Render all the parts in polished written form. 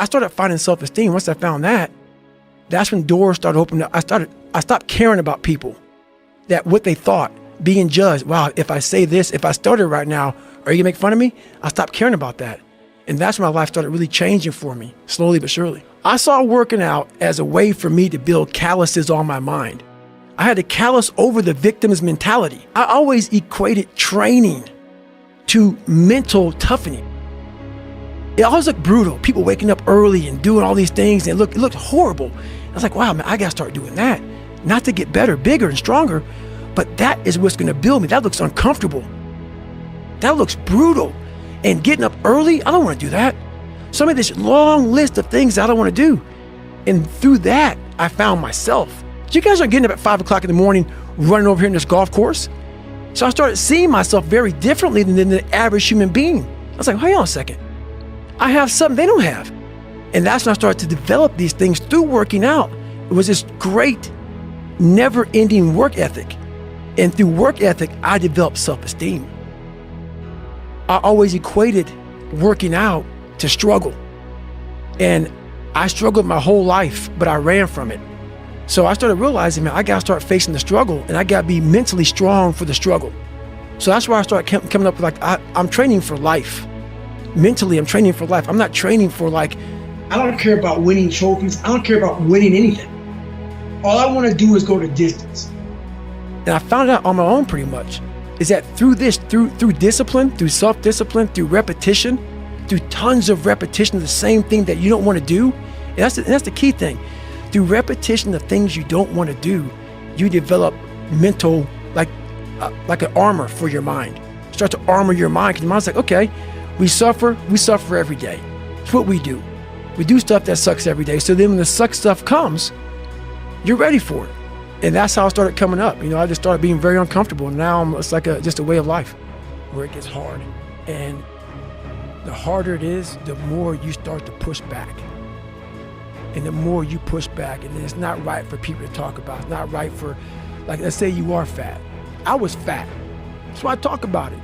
I started finding self-esteem. Once I found that, that's when doors started opening up. I stopped caring about people, that what they thought, being judged. Wow, if I say this, if I started right now, are you gonna make fun of me? I stopped caring about that. And that's when my life started really changing for me, slowly but surely. I saw working out as a way for me to build calluses on my mind. I had to callous over the victim's mentality. I always equated training to mental toughening. It always looked brutal. People waking up early and doing all these things, and it looked horrible. I was like, wow, man, I gotta start doing that. Not to get better, bigger, and stronger, but that is what's gonna build me. That looks uncomfortable. That looks brutal. And getting up early, I don't wanna do that. So I made this long list of things I don't wanna do. And through that, I found myself. You guys are getting up at 5 o'clock in the morning, running over here in this golf course. So I started seeing myself very differently than the average human being. I was like, hang on a second. I have something they don't have. And that's when I started to develop these things through working out. It was this great, never-ending work ethic. And through work ethic, I developed self-esteem. I always equated working out to struggle. And I struggled my whole life, but I ran from it. So I started realizing, man, I gotta start facing the struggle, and I gotta be mentally strong for the struggle. So that's why I started coming up with I'm training for life. Mentally, I'm training for life. I'm not training for I don't care about winning trophies. I don't care about winning anything. All I wanna do is go the distance. And I found out on my own pretty much, is that through discipline, through self-discipline, through repetition, through tons of repetition of the same thing that you don't wanna do, and that's the key thing. Through repetition of things you don't want to do, you develop mental, like an armor for your mind. Start to armor your mind, because your mind's like, okay, we suffer every day. It's what we do. We do stuff that sucks every day. So then when the suck stuff comes, you're ready for it. And that's how I started coming up. I just started being very uncomfortable. And now it's like just a way of life where it gets hard. And the harder it is, the more you start to push back. And the more you push back, and it's not right for people to talk about. It's not right for, let's say you are fat. I was fat. That's why I talk about it.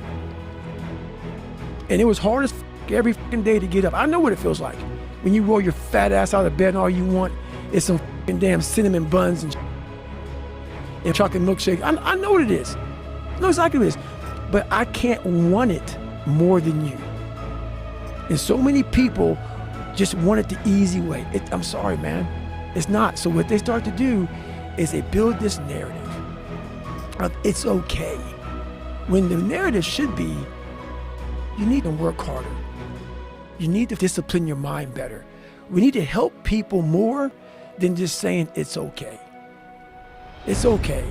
And it was hard as every fucking day to get up. I know what it feels like. When you roll your fat ass out of bed and all you want is some fucking damn cinnamon buns and chocolate milkshake. I know what it is. I know exactly what it is. But I can't want it more than you. And so many people just want it the easy way. I'm sorry, man. It's not. So what they start to do is they build this narrative of it's okay. When the narrative should be, you need to work harder. You need to discipline your mind better. We need to help people more than just saying it's okay. It's okay.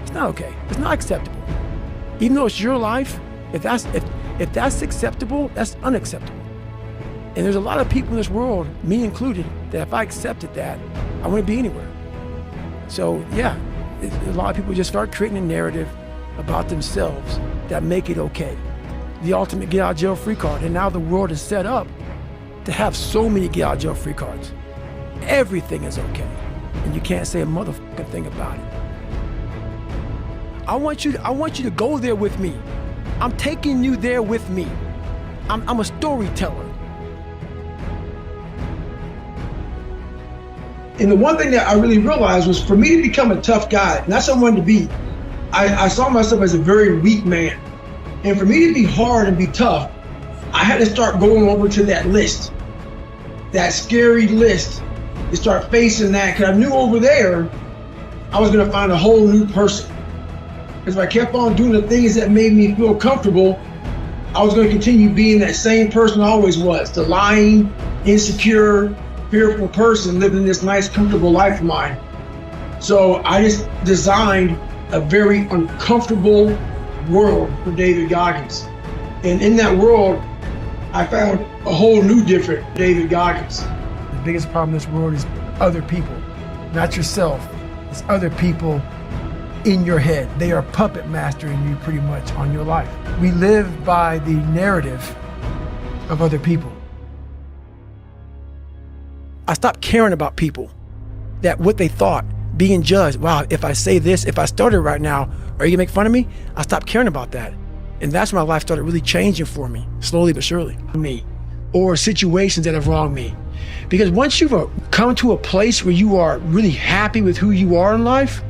It's not okay. It's not acceptable. Even though it's your life, if that's acceptable, that's unacceptable. And there's a lot of people in this world, me included, that if I accepted that, I wouldn't be anywhere. So yeah, a lot of people just start creating a narrative about themselves that make it okay. The ultimate get out of jail free card. And now the world is set up to have so many get out of jail free cards. Everything is okay. And you can't say a motherfucking thing about it. I want you to go there with me. I'm taking you there with me. I'm a storyteller. And the one thing that I really realized was for me to become a tough guy, and that's what I wanted to be, I saw myself as a very weak man. And for me to be hard and be tough, I had to start going over to that list, that scary list, to start facing that, because I knew over there, I was gonna find a whole new person. Because if I kept on doing the things that made me feel comfortable, I was going to continue being that same person I always was, the lying, insecure, fearful person living this nice, comfortable life of mine. So I just designed a very uncomfortable world for David Goggins. And in that world, I found a whole new different David Goggins. The biggest problem in this world is other people, not yourself. It's other people in your head. They are puppet mastering you pretty much on your life. We live by the narrative of other people. I stopped caring about people, that what they thought, being judged. Wow, if I say this, if I started right now, are you gonna make fun of me? I stopped caring about that. And that's when my life started really changing for me, slowly but surely. Me, or situations that have wronged me. Because once you've come to a place where you are really happy with who you are in life,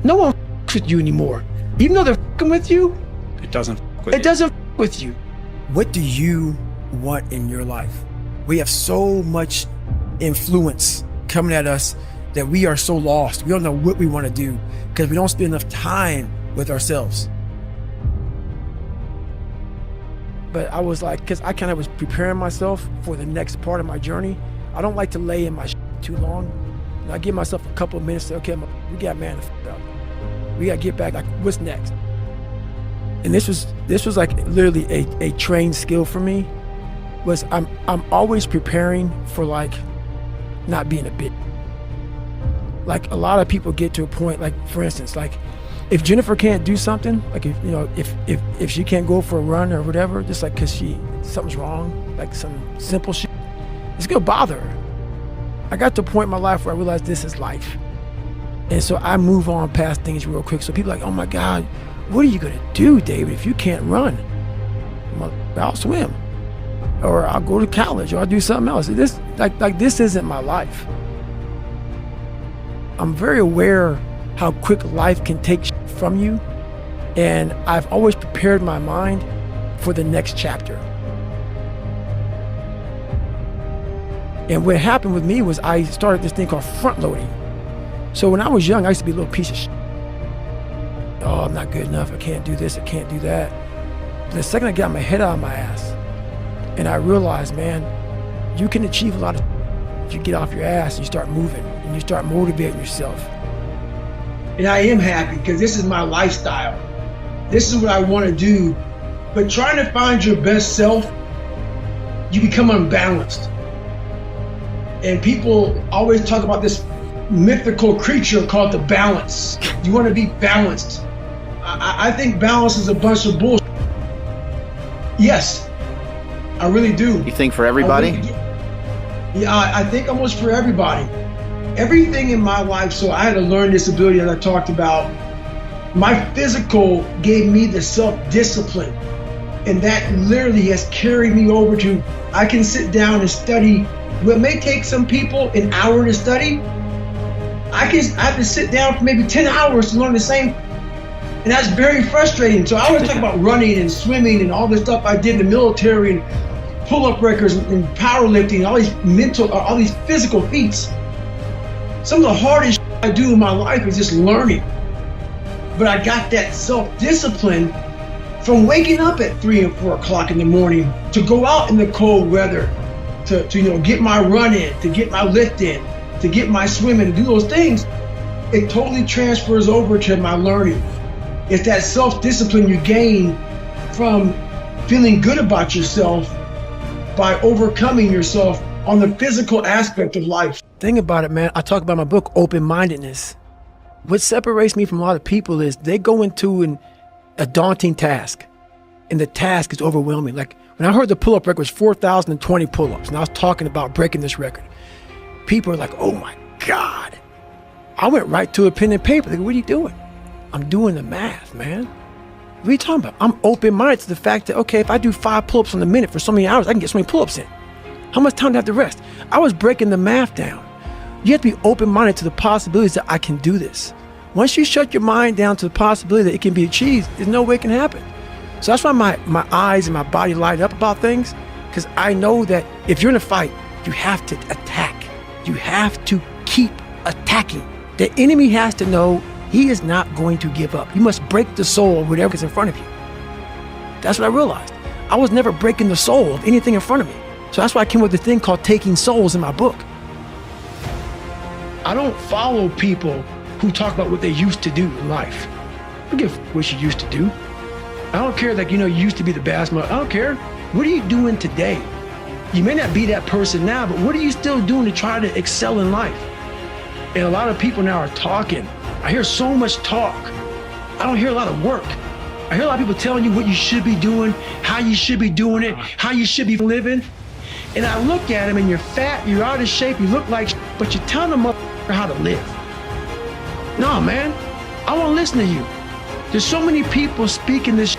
no one f***s with you anymore. Even though they're f***ing with you, It doesn't f*** with you. What do you want in your life? We have so much influence coming at us that we are so lost. We don't know what we want to do because we don't spend enough time with ourselves. But I was like, because I kind of was preparing myself for the next part of my journey. I don't like to lay in my too long. And I give myself a couple of minutes to, okay, we got man to f*** up. We got to get back, like, what's next? And this was like literally a trained skill for me, was I'm always preparing for like not being a bitch. Like a lot of people get to a point, like for instance, like if Jennifer can't do something, like if she can't go for a run or whatever, just like cause something's wrong, like some simple shit, it's gonna bother her. I got to a point in my life where I realized this is life. And so I move on past things real quick. So people are like, oh my God, what are you gonna do, David, if you can't run? I'll swim, or I'll go to college, or I'll do something else. This this isn't my life. I'm very aware how quick life can take from you, and I've always prepared my mind for the next chapter. And what happened with me was I started this thing called front loading. So when I was young, I used to be a little piece of shit. Oh, I'm not good enough. I can't do this. I can't do that. But the second I got my head out of my ass, and I realized, man, you can achieve a lot of if you get off your ass and you start moving and you start motivating yourself. And I am happy because this is my lifestyle. This is what I want to do. But trying to find your best self, you become unbalanced. And people always talk about this mythical creature called the balance. You want to be balanced. I think balance is a bunch of bullshit. Yes, I really do. You think for everybody? I think almost for everybody. Everything in my life, so I had a learning disability that I talked about. My physical gave me the self-discipline. And that literally has carried me over to, I can sit down and study what may take some people an hour to study. I have to sit down for maybe 10 hours to learn the same. And that's very frustrating. So I always talk about running and swimming and all this stuff I did in the military and pull-up records and powerlifting, all these all these physical feats. Some of the hardest I do in my life is just learning. But I got that self-discipline from waking up at 3 and 4 o'clock in the morning to go out in the cold weather, to get my run in, to get my lift in, to get my swim in, to do those things. It totally transfers over to my learning. It's that self-discipline you gain from feeling good about yourself by overcoming yourself on the physical aspect of life. Thing about it, man, I talk about in my book, open-mindedness. What separates me from a lot of people is they go into a daunting task, and the task is overwhelming. Like when I heard the pull-up record was 4,020 pull-ups, and I was talking about breaking this record, people are like, oh my God. I went right to a pen and paper. Like, what are you doing? I'm doing the math, man. What are you talking about? I'm open-minded to the fact that, okay, if I do 5 pull-ups in a minute for so many hours, I can get so many pull-ups in. How much time do I have to rest? I was breaking the math down. You have to be open-minded to the possibilities that I can do this. Once you shut your mind down to the possibility that it can be achieved, there's no way it can happen. So that's why my eyes and my body light up about things, because I know that if you're in a fight, you have to attack. You have to keep attacking. The enemy has to know he is not going to give up. You must break the soul of whatever is in front of you. That's what I realized. I was never breaking the soul of anything in front of me. So that's why I came with this thing called Taking Souls in my book. I don't follow people who talk about what they used to do in life. I don't give what you used to do. I don't care that, you used to be the best. I don't care. What are you doing today? You may not be that person now, but what are you still doing to try to excel in life? And a lot of people now are talking. I hear so much talk. I don't hear a lot of work. I hear a lot of people telling you what you should be doing, how you should be doing it, how you should be living. And I look at them and you're fat, you're out of shape, you look like but you're telling them how to live. No, man, I won't listen to you. There's so many people speaking this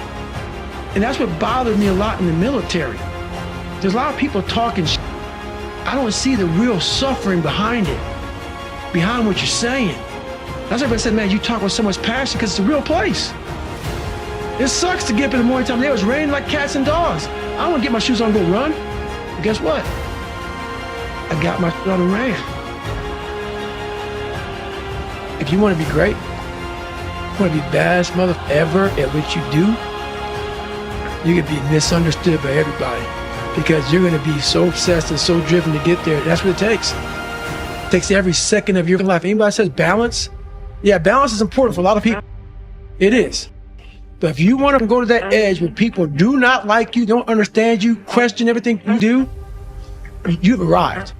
And that's what bothered me a lot in the military. There's a lot of people talking shit. I don't see the real suffering behind it, behind what you're saying. That's why I said, man, you talk with so much passion because it's a real place. It sucks to get up in the morning time. It was raining like cats and dogs. I don't want to get my shoes on and go run. But guess what? I got my shit on and ran. If you want to be great, you want to be baddest mother ever at what you do, you can be misunderstood by everybody because you're going to be so obsessed and so driven to get there. That's what it takes. It takes every second of your life. Anybody says balance? Yeah, balance is important for a lot of people. It is. But if you want to go to that edge where people do not like you, don't understand you, question everything you do, you've arrived.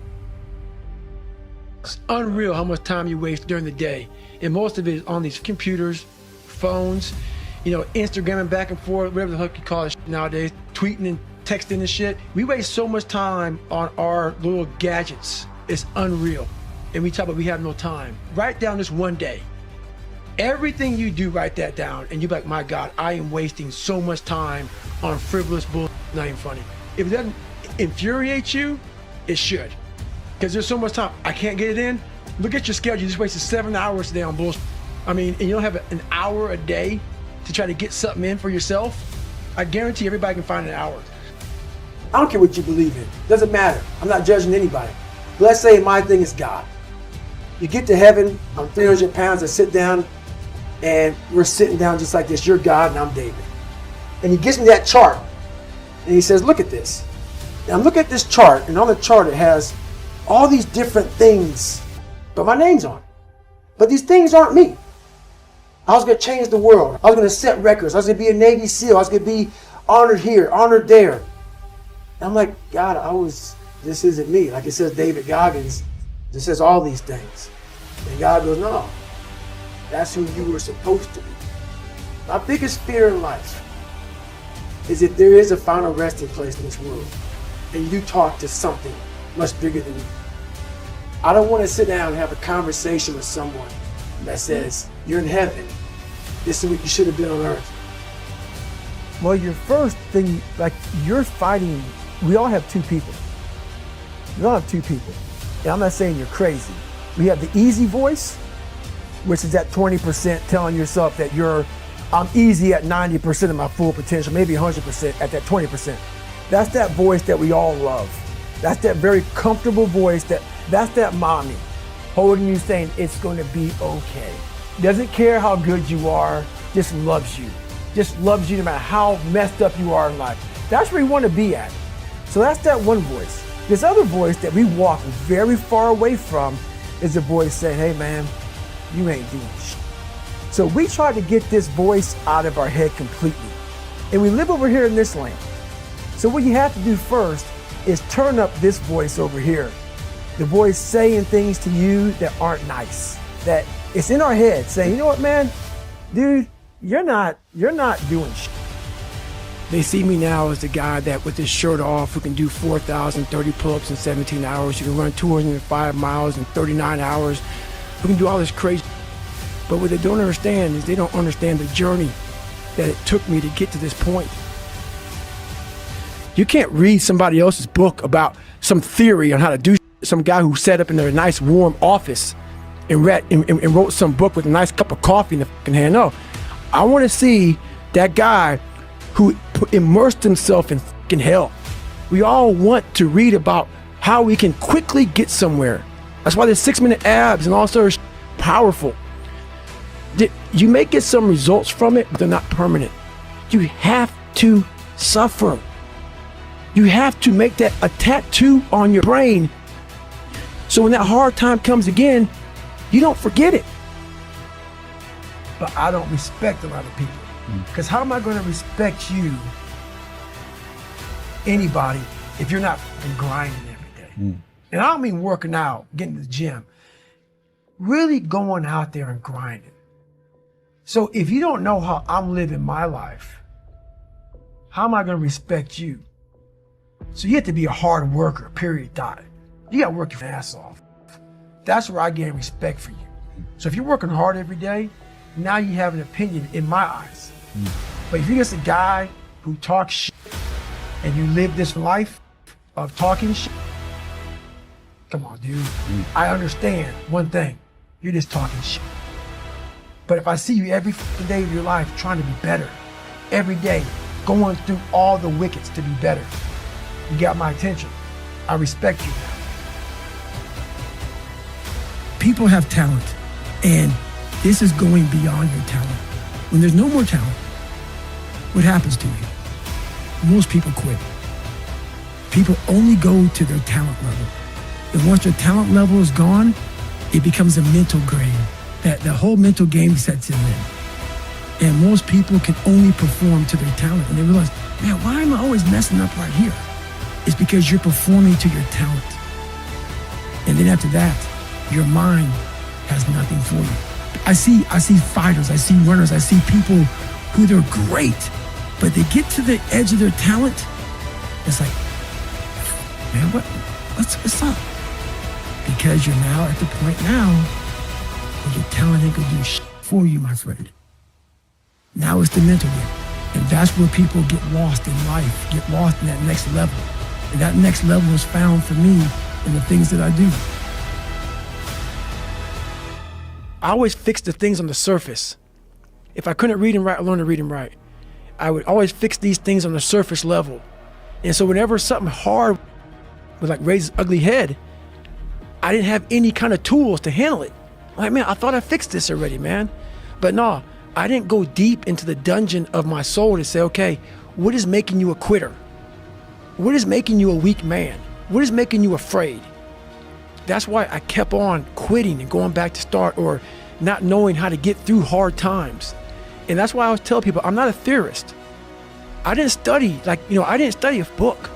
It's unreal how much time you waste during the day. And most of it is on these computers, phones, Instagramming back and forth, whatever the heck you call it nowadays, tweeting and texting and shit. We waste so much time on our little gadgets. It's unreal. And we talk about we have no time. Write down this one day. Everything you do, write that down, and you're like, my God, I am wasting so much time on frivolous bullshit, not even funny. If it doesn't infuriate you, it should. Because there's so much time, I can't get it in. Look at your schedule, you just wasted 7 hours today on bullshit. I mean, and you don't have an hour a day to try to get something in for yourself. I guarantee everybody can find an hour. I don't care what you believe in, doesn't matter. I'm not judging anybody. But let's say my thing is God. You get to heaven, I'm 300 pounds, I sit down, and we're sitting down just like this. You're God and I'm David. And he gives me that chart. And he says, look at this. Now look at this chart. And on the chart it has all these different things, but my name's on it. But these things aren't me. I was going to change the world. I was going to set records. I was going to be a Navy SEAL. I was going to be honored here, honored there. And I'm like, God, this isn't me. Like it says David Goggins. It says all these things. And God goes, no. That's who you were supposed to be. My biggest fear in life is that there is a final resting place in this world and you talk to something much bigger than you. I don't want to sit down and have a conversation with someone that says, you're in heaven. This is what you should have been on earth. Well, your first thing, like you're fighting, we all have two people. We all have two people. And I'm not saying you're crazy. We have the easy voice, which is that 20% telling yourself that I'm easy at 90% of my full potential, maybe 100% at that 20%. That's that voice that we all love. That's that very comfortable voice that's that mommy holding you saying it's going to be okay. Doesn't care how good you are, just loves you. Just loves you no matter how messed up you are in life. That's where you want to be at. So that's that one voice. This other voice that we walk very far away from is the voice saying, hey man, you ain't doing shit. So we try to get this voice out of our head completely. And we live over here in this lane. So what you have to do first is turn up this voice over here. The voice saying things to you that aren't nice. That it's in our head saying, you know what, man? Dude, you're not doing shit. They see me now as the guy that with his shirt off who can do 4,030 pull-ups in 17 hours, who can run 205 miles in 39 hours, who can do all this crazy. But what they don't understand is they don't understand the journey that it took me to get to this point. You can't read somebody else's book about some theory on how to do some guy who sat up in their nice warm office and wrote some book with a nice cup of coffee in the fucking hand. No, I want to see that guy who immersed himself in fucking hell. We all want to read about how we can quickly get somewhere. That's why the 6-minute abs and all sorts of powerful. You may get some results from it, but they're not permanent. You have to suffer. You have to make that a tattoo on your brain. So when that hard time comes again, you don't forget it. But I don't respect a lot of people. Because how am I going to respect you, anybody, if you're not grinding every day? And I don't mean working out, getting to the gym. Really going out there and grinding. So if you don't know how I'm living my life, how am I going to respect you? So you have to be a hard worker, period, dot. You got to work your ass off. That's where I gain respect for you. So if you're working hard every day, now you have an opinion in my eyes. But if you're just a guy who talk shit and you live this life of talking shit, come on, dude. I understand one thing. You're just talking shit. But if I see you every day of your life trying to be better, every day going through all the wickets to be better, you got my attention. I respect you now. People have talent, and this is going beyond your talent. When there's no more talent, what happens to you? Most people quit. People only go to their talent level. And once their talent level is gone, it becomes a mental game. That the whole mental game sets in then. And most people can only perform to their talent. And they realize, man, why am I always messing up right here? It's because you're performing to your talent. And then after that, your mind has nothing for you. I see fighters, I see runners, I see people who they're great, but they get to the edge of their talent. It's like, man, what's up? Because you're now at the point now where your talent ain't gonna do shit for you, my friend. Now it's the mental game. And that's where people get lost in life, get lost in that next level. And that next level is found for me in the things that I do. I always fix the things on the surface. If I couldn't read and write, I learned to read and write. I would always fix these things on the surface level. And so whenever something hard would like raise its ugly head, I didn't have any kind of tools to handle it. I'm like, man, I thought I fixed this already, man. But no, I didn't go deep into the dungeon of my soul to say, okay, what is making you a quitter? What is making you a weak man? What is making you afraid? That's why I kept on quitting and going back to start, or not knowing how to get through hard times. And that's why I always tell people, I'm not a theorist. I didn't study, I didn't study a book.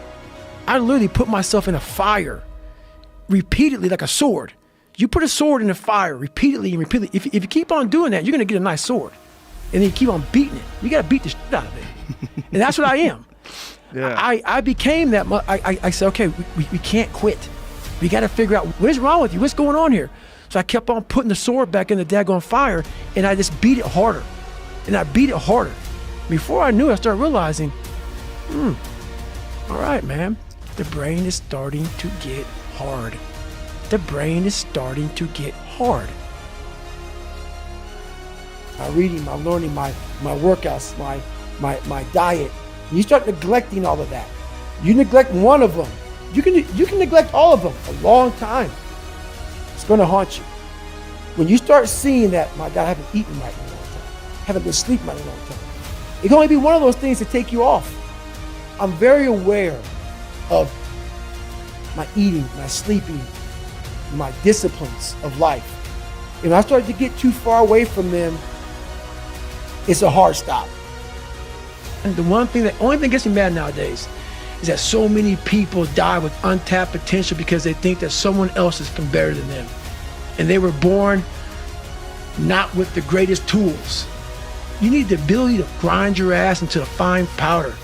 I literally put myself in a fire repeatedly like a sword. You put a sword in a fire repeatedly and repeatedly. If you keep on doing that, you're gonna get a nice sword. And then you keep on beating it. You gotta beat the shit out of it. And that's what I am. Yeah. I became that. I said, okay, we can't quit. We got to figure out what is wrong with you. What's going on here? So I kept on putting the sword back in the daggone fire, and I just beat it harder. And I beat it harder. Before I knew it, I started realizing, all right, man, the brain is starting to get hard. The brain is starting to get hard. My reading, my learning, my workouts, my diet. You start neglecting all of that. You neglect one of them, you can neglect all of them a long time. It's going to haunt you. When you start seeing that, my God, I haven't eaten right in a long time, haven't been sleeping right in a long time, it can only be one of those things to take you off. I'm very aware of my eating, my sleeping, my disciplines of life. And when I started to get too far away from them, it's a hard stop. And the only thing that gets me mad nowadays is that so many people die with untapped potential because they think that someone else is better than them. And they were born not with the greatest tools. You need the ability to grind your ass into a fine powder.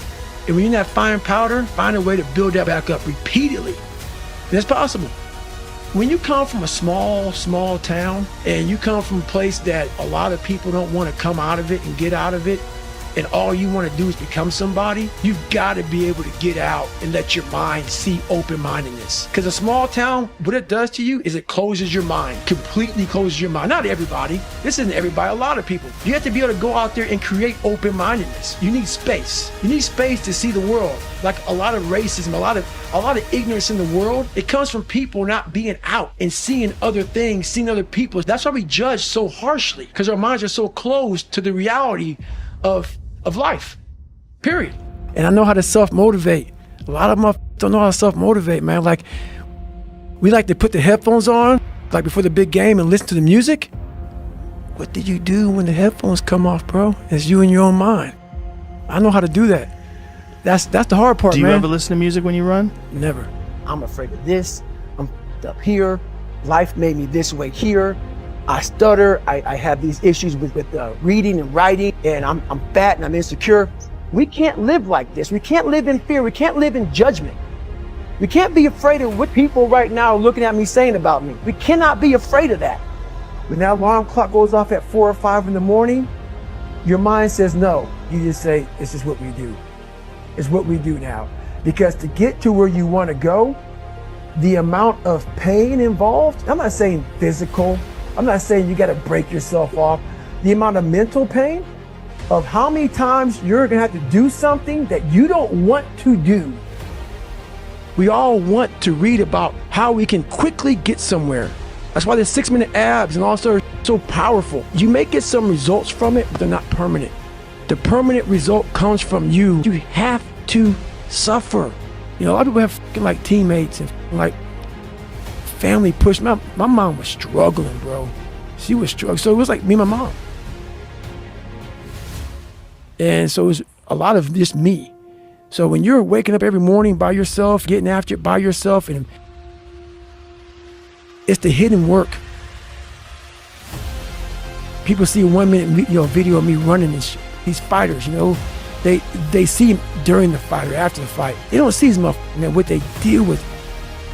And when you're in that fine powder, find a way to build that back up repeatedly. And it's possible. When you come from a small town, and you come from a place that a lot of people don't want to come out of it and get out of it, and all you want to do is become somebody, you've got to be able to get out and let your mind see open-mindedness. Because a small town, what it does to you is it closes your mind, completely closes your mind. Not everybody. This isn't everybody, a lot of people. You have to be able to go out there and create open-mindedness. You need space. You need space to see the world. Like a lot of racism, a lot of ignorance in the world, it comes from people not being out and seeing other things, seeing other people. That's why we judge so harshly, because our minds are so closed to the reality of life, period. And I know how to self-motivate. A lot of them don't know how to self-motivate, man. Like, we like to put the headphones on, like before the big game, and listen to the music. What did you do when the headphones come off, bro? It's you in your own mind. I know how to do that. That's the hard part, man. Do you ever listen to music when you run? Never. I'm afraid of this. I'm up here. Life made me this way here. I stutter. I have these issues with reading and writing, and I'm fat and I'm insecure. We can't live like this. We can't live in fear. We can't live in judgment. We can't be afraid of what people right now are looking at me saying about me. We cannot be afraid of that. When that alarm clock goes off at 4 or 5 in the morning, your mind says no. You just say, it's just what we do. is what we do now. Because to get to where you want to go, the amount of pain involved, I'm not saying physical, I'm not saying you got to break yourself off. The amount of mental pain of how many times you're going to have to do something that you don't want to do. We all want to read about how we can quickly get somewhere. That's why the 6-minute abs and also are so powerful. You may get some results from it, but they're not permanent. The permanent result comes from you. You have to suffer. You know, a lot of people have like teammates and like family push. My mom was struggling, bro. She was struggling. So it was like me and my mom. And so it was a lot of just me. So when you're waking up every morning by yourself, getting after it by yourself, and it's the hidden work. People see a 1-minute video of me running these fighters, they see during the fight or after the fight. They don't see what they deal with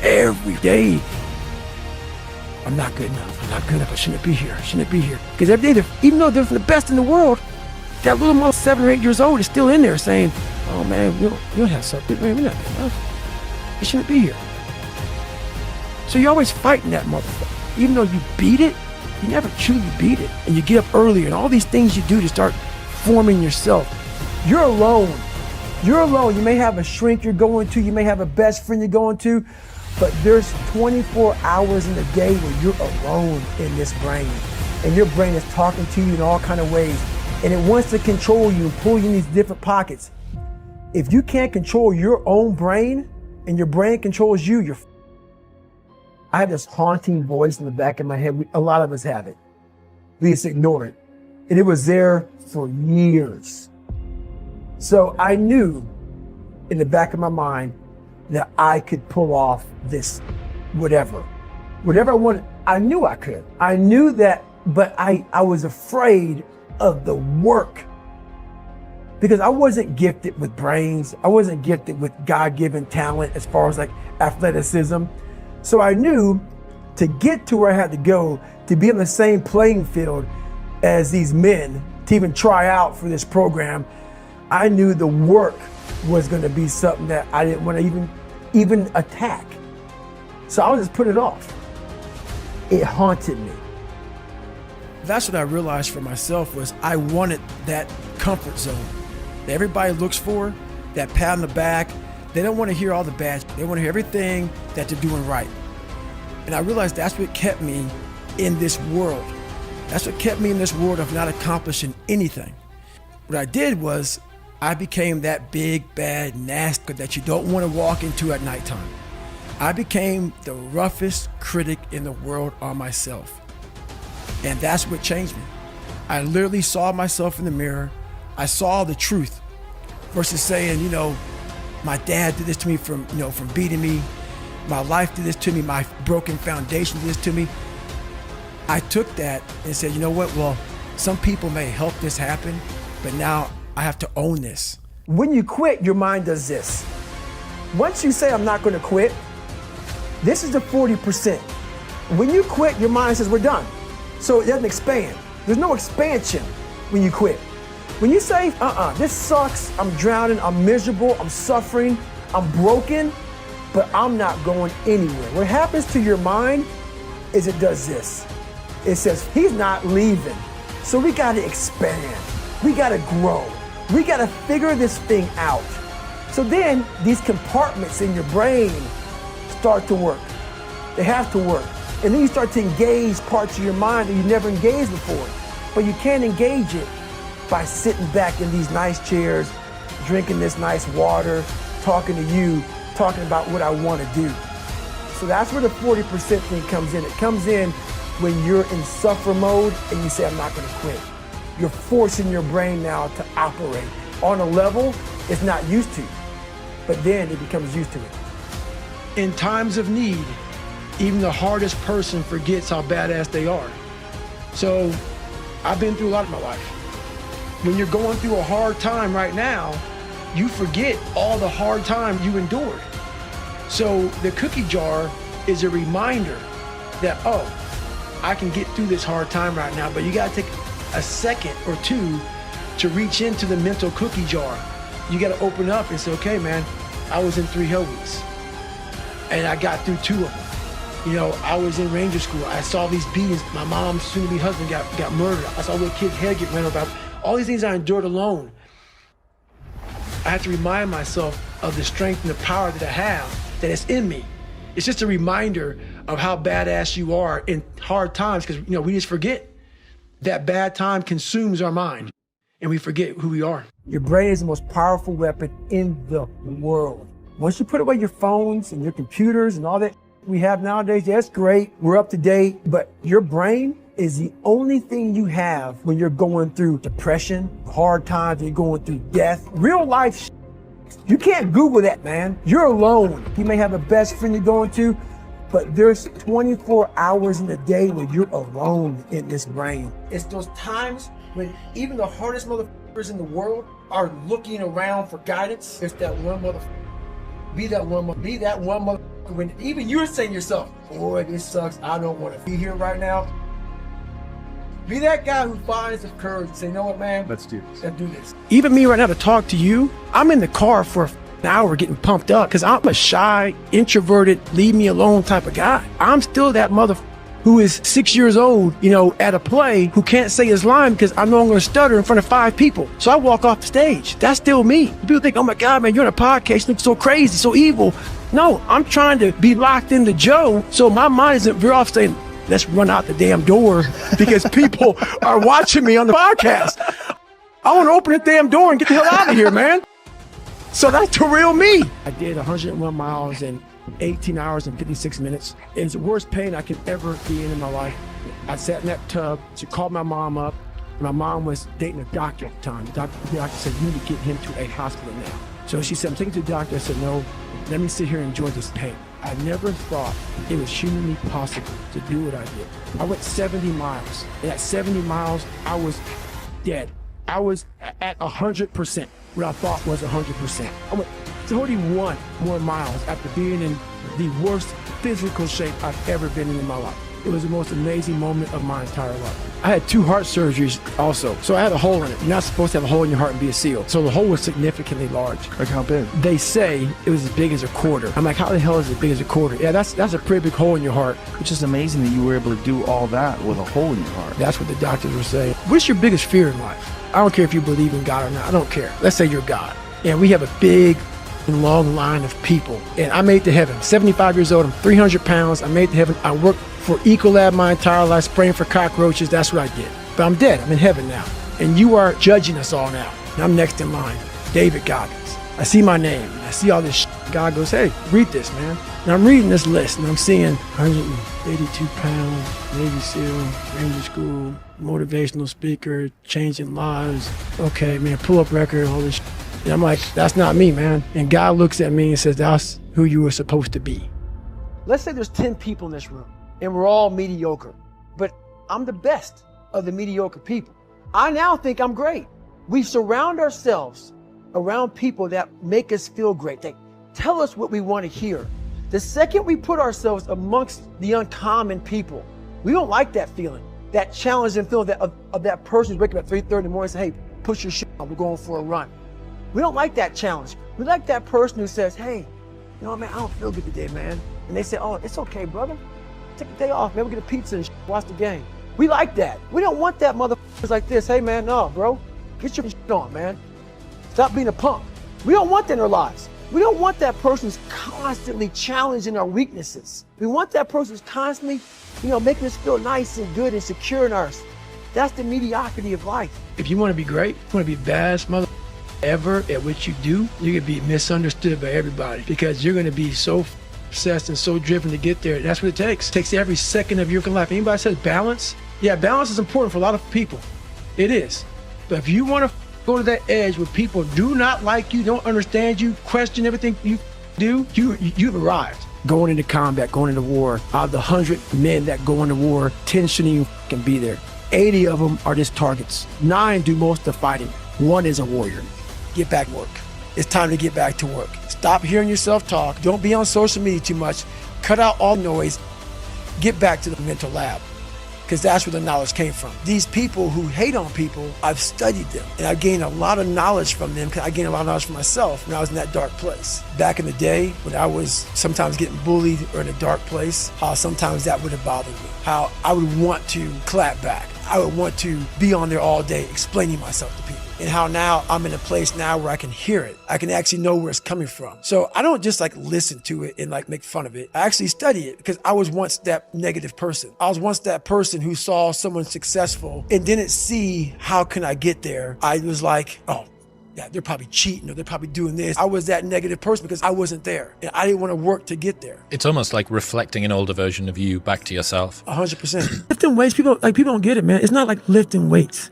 every day. I'm not good enough. I'm not good enough. I shouldn't be here. I shouldn't be here. Because every day, even though they're the best in the world, that little mother 7 or 8 years old is still in there saying, "Oh man, you don't have something. Man, we're not good enough. You shouldn't be here." So you're always fighting that motherfucker. Even though you beat it, you never truly beat it. And you get up earlier and all these things you do to start forming yourself. You're alone. You're alone. You may have a shrink you're going to. You may have a best friend you're going to. But there's 24 hours in the day where you're alone in this brain. And your brain is talking to you in all kind of ways. And it wants to control you and pull you in these different pockets. If you can't control your own brain and your brain controls you, I have this haunting voice in the back of my head. A lot of us have it. We just ignore it. And it was there for years. So I knew in the back of my mind that I could pull off this whatever I wanted. I knew I could. I knew that, but I was afraid of the work because I wasn't gifted with brains. I wasn't gifted with God-given talent as far as like athleticism. So I knew to get to where I had to go, to be on the same playing field as these men, to even try out for this program, I knew the work was going to be something that I didn't want to even attack. So I would just put it off. It haunted me. That's what I realized for myself was I wanted that comfort zone that everybody looks for, that pat on the back. They don't want to hear all the bad. They want to hear everything that they're doing right. And I realized that's what kept me in this world. That's what kept me in this world of not accomplishing anything. What I did was I became that big, bad, nasty that you don't want to walk into at nighttime. I became the roughest critic in the world on myself. And that's what changed me. I literally saw myself in the mirror. I saw the truth versus saying, my dad did this to me from beating me. My life did this to me. My broken foundation did this to me. I took that and said, you know what? Well, some people may help this happen, but now I have to own this. When you quit, your mind does this. Once you say, I'm not going to quit, this is the 40%. When you quit, your mind says, we're done. So it doesn't expand. There's no expansion when you quit. When you say, this sucks, I'm drowning, I'm miserable, I'm suffering, I'm broken, but I'm not going anywhere. What happens to your mind is it does this. It says, he's not leaving. So we gotta expand. We gotta grow. We gotta figure this thing out. So then these compartments in your brain start to work. They have to work. And then you start to engage parts of your mind that you never engaged before. But you can't engage it by sitting back in these nice chairs, drinking this nice water, talking to you, talking about what I want to do. So that's where the 40% thing comes in. It comes in when you're in suffer mode and you say, I'm not going to quit. You're forcing your brain now to operate on a level it's not used to, but then it becomes used to it. In times of need, even the hardest person forgets how badass they are. So I've been through a lot in my life. When you're going through a hard time right now, you forget all the hard time you endured. So the cookie jar is a reminder that, I can get through this hard time right now, but you gotta take a second or two to reach into the mental cookie jar you got to open up and say, okay, man, I was in 3 hell weeks and I got through 2 of them. You know, I was in Ranger School. I saw these beatings. My mom's soon-to-be husband got murdered. I saw a little kid's head get run over. All these things I endured alone. I have to remind myself of the strength and the power that I have, that it's in me. It's just a reminder of how badass you are in hard times, because, you know, we just forget that bad time consumes our mind and we forget who we are. Your brain is the most powerful weapon in the world. Once you put away your phones and your computers and all that we have nowadays, that's great. We're up to date, but your brain is the only thing you have when you're going through depression, hard times, you're going through death. Real life, you can't Google that, man. You're alone. You may have a best friend you're going to, but there's 24 hours in a day when you're alone in this brain. It's those times when even the hardest motherfuckers in the world are looking around for guidance. It's that one motherfucker. Be that one motherfucker when even you're saying to yourself, boy, this sucks. I don't want to be here right now. Be that guy who finds the courage and say, you know what, man? Let's do this. Even me right now to talk to you, I'm in the car for an hour getting pumped up because I'm a shy, introverted, leave me alone type of guy. I'm still that motherfucker who is 6 years old, you know, at a play, who can't say his line because I'm no longer stutter in front of 5 people. So I walk off the stage. That's still me. People think, oh my God, man, you're on a podcast, you look so crazy, so evil. No, I'm trying to be locked into Joe, so my mind isn't veer off saying, let's run out the damn door because people are watching me on the podcast. I want to open the damn door and get the hell out of here, man. So that's the real me. I did 101 miles in 18 hours and 56 minutes. It's the worst pain I could ever be in my life. I sat in that tub. She called my mom up. My mom was dating a doctor at the time. The doctor said, you need to get him to a hospital now. So she said, I'm taking to the doctor. I said, no, let me sit here and enjoy this pain. I never thought it was humanly possible to do what I did. I went 70 miles. And at 70 miles, I was dead. I was at 100%, what I thought was 100%. I went 31 more miles after being in the worst physical shape I've ever been in my life. It was the most amazing moment of my entire life. I had 2 heart surgeries also. So I had a hole in it. You're not supposed to have a hole in your heart and be a SEAL. So the hole was significantly large. Like how big? They say it was as big as a quarter. I'm like, how the hell is it as big as a quarter? Yeah, that's a pretty big hole in your heart. Which is amazing that you were able to do all that with a hole in your heart. That's what the doctors were saying. What's your biggest fear in life? I don't care if you believe in God or not. I don't care. Let's say you're God. And we have a big and long line of people. And I made it to heaven. 75 years old. I'm 300 pounds. I made it to heaven. I worked for Ecolab my entire life, spraying for cockroaches. That's what I did. But I'm dead. I'm in heaven now. And you are judging us all now. And I'm next in line. David Goggins. I see my name. I see all this shit. God goes, hey, read this, man. And I'm reading this list and I'm seeing 182 pounds, Navy SEAL, Ranger School, motivational speaker, changing lives. Okay, man, pull up record, all this shit. And I'm like, that's not me, man. And God looks at me and says, that's who you were supposed to be. Let's say there's 10 people in this room and we're all mediocre, but I'm the best of the mediocre people. I now think I'm great. We surround ourselves around people that make us feel great. They tell us what we want to hear. The second we put ourselves amongst the uncommon people, we don't like that feeling, that challenging feeling that of that person who's waking up at 3:30 in the morning and say, hey, push your shit on, we're going for a run. We don't like that challenge. We like that person who says, hey, you know what, man, I don't feel good today, man. And they say, oh, it's okay, brother. Take a day off, man, we'll get a pizza and watch the game. We like that. We don't want that motherfuckers like this. Hey, man, no, bro, get your shit on, man. Stop being a punk. We don't want that in our lives. We don't want that person who's constantly challenging our weaknesses. We want that person who's constantly, making us feel nice and good and secure in ours. That's the mediocrity of life. If you want to be great, you want to be the baddest mother ever at what you do, you're going to be misunderstood by everybody because you're going to be so obsessed and so driven to get there. That's what it takes. It takes every second of your life. Anybody says balance? Yeah, balance is important for a lot of people. It is. But if you want to go to that edge where people do not like you, don't understand you, question everything you do, you've arrived. Going into combat, going into war, out of the 100 men that go into war, 10 shouldn't even can be there. 80 of them are just targets. 9 do most of the fighting. 1 is a warrior. Get back to work. It's time to get back to work. Stop hearing yourself talk. Don't be on social media too much. Cut out all noise. Get back to the mental lab. because that's where the knowledge came from. These people who hate on people, I've studied them, and I gained a lot of knowledge from them, because I gained a lot of knowledge for myself when I was in that dark place. Back in the day, when I was sometimes getting bullied or in a dark place, how sometimes that would have bothered me, how I would want to clap back. I would want to be on there all day explaining myself to people. And how now I'm in a place now where I can hear it. I can actually know where it's coming from. So I don't just like listen to it and like make fun of it. I actually study it, because I was once that negative person. I was once that person who saw someone successful and didn't see how can I get there. I was like, oh, yeah, they're probably cheating, or they're probably doing this. I was that negative person because I wasn't there, and I didn't want to work to get there. It's almost like reflecting an older version of you back to yourself. 100%. Lifting weights, people don't get it, man. It's not like lifting weights.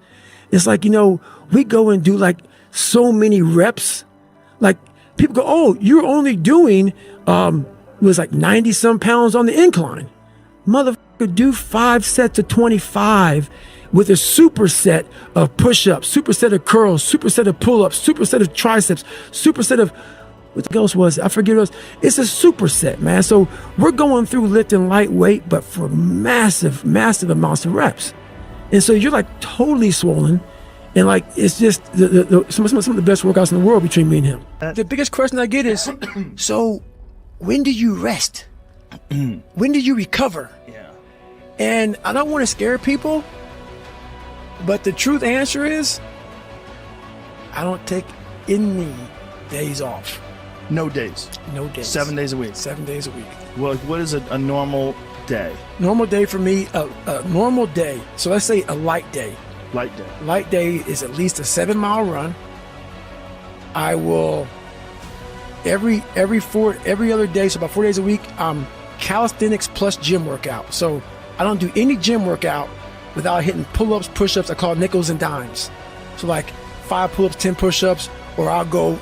It's like, we go and do like so many reps. Like people go, oh, you're only doing, it was like 90 some pounds on the incline. Motherfucker, do 5 sets of 25 with a superset of push-ups, superset of curls, superset of pull-ups, superset of triceps, superset of, what else was it? I forget what it was. It's a superset, man. So we're going through lifting lightweight, but for massive, massive amounts of reps. And so you're like totally swollen. And like, it's just some of the best workouts in the world between me and him. The biggest question I get is, so when do you rest? When do you recover? Yeah. And I don't want to scare people, but the truth answer is, I don't take any days off. No days. No days. 7 days a week. 7 days a week. Well, what is a normal day? Normal day for me, a normal day. So let's say a light day. Light day. Light day is at least a 7-mile run. I will every other day, so about 4 days a week, calisthenics plus gym workout. So I don't do any gym workout without hitting pull-ups, push-ups. I call it nickels and dimes. So like 5 pull-ups, 10 push-ups, or I'll go,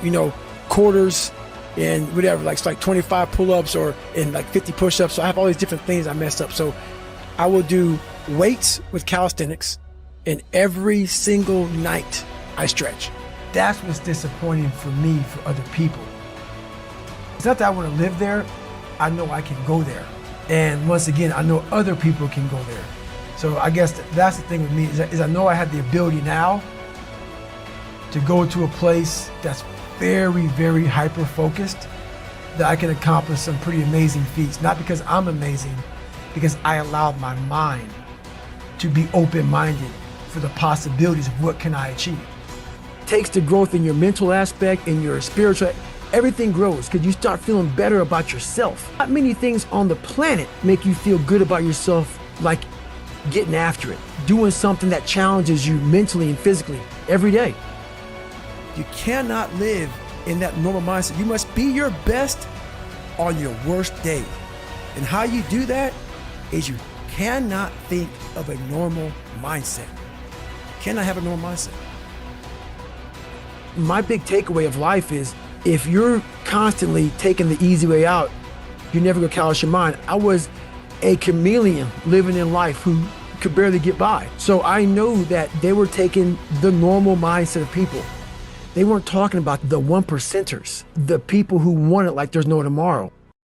quarters and whatever, like it's like 25 pull-ups or in like 50 push-ups. So I have all these different things I messed up. So I will do weights with calisthenics, and every single night I stretch. That's what's disappointing for me, for other people. It's not that I want to live there. I know I can go there. And once again, I know other people can go there. So I guess that's the thing with me, is I know I have the ability now to go to a place that's very, very hyper-focused, that I can accomplish some pretty amazing feats. Not because I'm amazing, because I allowed my mind to be open-minded for the possibilities of what can I achieve. It takes the growth in your mental aspect, in your spiritual, everything grows because you start feeling better about yourself. Not many things on the planet make you feel good about yourself like getting after it, doing something that challenges you mentally and physically every day. You cannot live in that normal mindset. You must be your best on your worst day. And how you do that is you cannot think of a normal mindset. Cannot have a normal mindset. My big takeaway of life is, if you're constantly taking the easy way out, you're never gonna callous your mind. I was a chameleon living in life who could barely get by. So I know that they were taking the normal mindset of people. They weren't talking about the 1%ers, the people who want it like there's no tomorrow.